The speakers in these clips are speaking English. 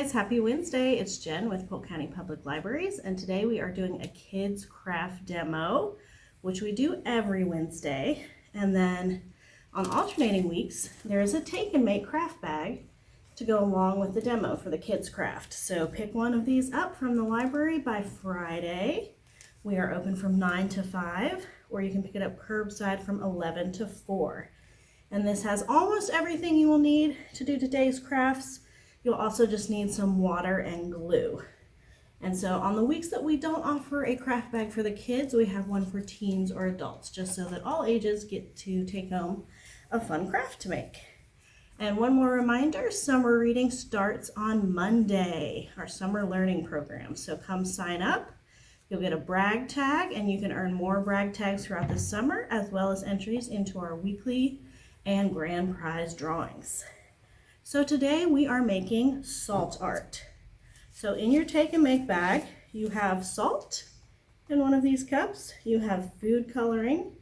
guys, happy Wednesday. It's Jen with Polk County Public Libraries, and today we are doing a kids craft demo, which we do every Wednesday. And then on alternating weeks, there is a take and make craft bag to go along with the demo for the kids craft. So pick one of these up from the library by Friday. We are open from 9 to 5, or you can pick it up curbside from 11 to 4. And this has almost everything you will need to do today's crafts. You'll also just need some water and glue. And so on the weeks that we don't offer a craft bag for the kids, we have one for teens or adults, just so that all ages get to take home a fun craft to make. And one more reminder, summer reading starts on Monday, our summer learning program. So come sign up. You'll get a brag tag, and you can earn more brag tags throughout the summer, as well as entries into our weekly and grand prize drawings. So today we are making salt art. So in your take and make bag, you have salt in one of these cups, you have food coloring,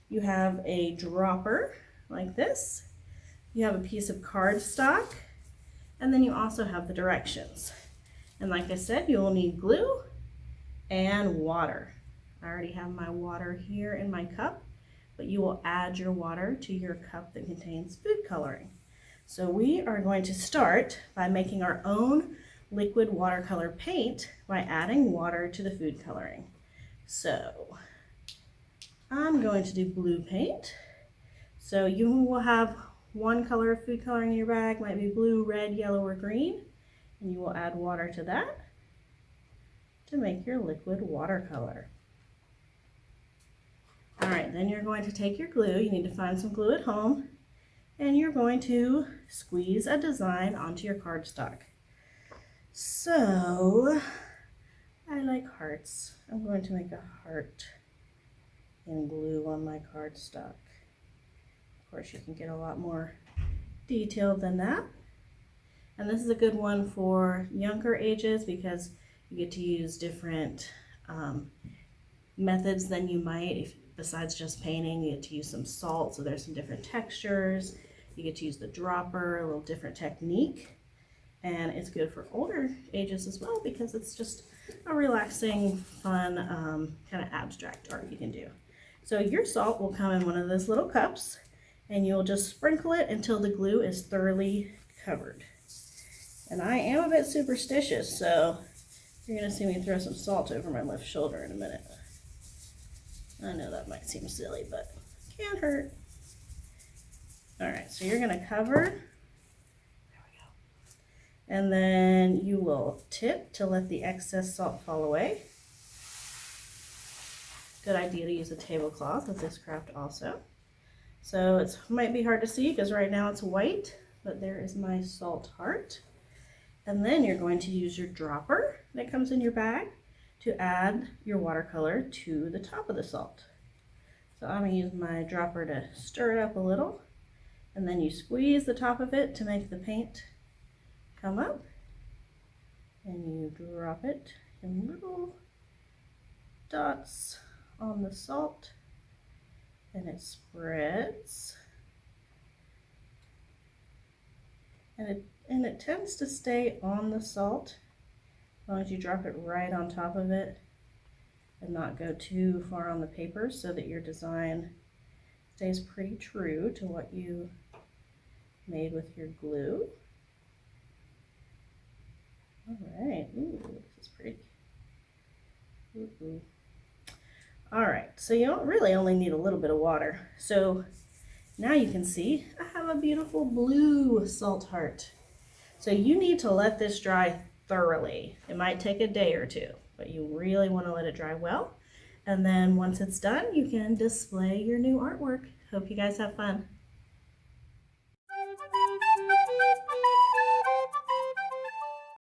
you have a dropper like this, you have a piece of cardstock, and then you also have the directions. And like I said, you will need glue and water. I already have my water here in my cup, but you will add your water to your cup that contains food coloring. So we are going to start by making our own liquid watercolor paint by adding water to the food coloring. So I'm going to do blue paint. So you will have one color of food coloring in your bag, might be blue, red, yellow, or green, and you will add water to that to make your liquid watercolor. All right, then you're going to take your glue. You need to find some glue at home, and you're going to squeeze a design onto your cardstock. So I like hearts. I'm going to make a heart in glue on my cardstock. Of course, you can get a lot more detailed than that. And this is a good one for younger ages because you get to use different methods than you might if besides just painting. You get to use some salt, so there's some different textures. You get to use the dropper, a little different technique. And it's good for older ages as well because it's just a relaxing, fun, kind of abstract art you can do. So your salt will come in one of those little cups, and you'll just sprinkle it until the glue is thoroughly covered. And I am a bit superstitious, so you're going to see me throw some salt over my left shoulder in a minute. I know that might seem silly, but can't hurt. All right, so you're going to cover. There we go. And then you will tip to let the excess salt fall away. Good idea to use a tablecloth with this craft also. So it might be hard to see because right now it's white, but there is my salt heart. And then you're going to use your dropper that comes in your bag to add your watercolor to the top of the salt. So I'm going to use my dropper to stir it up a little, and then you squeeze the top of it to make the paint come up, and you drop it in little dots on the salt, and it spreads, and it tends to stay on the salt as long as you drop it right on top of it and not go too far on the paper, so that your design stays pretty true to what you made with your glue. All right, ooh, this is pretty. Ooh. All right, so you don't really only need a little bit of water. So now you can see I have a beautiful blue salt heart. So you need to let this dry thoroughly. It might take a day or two, but you really want to let it dry well. And then once it's done, you can display your new artwork. Hope you guys have fun.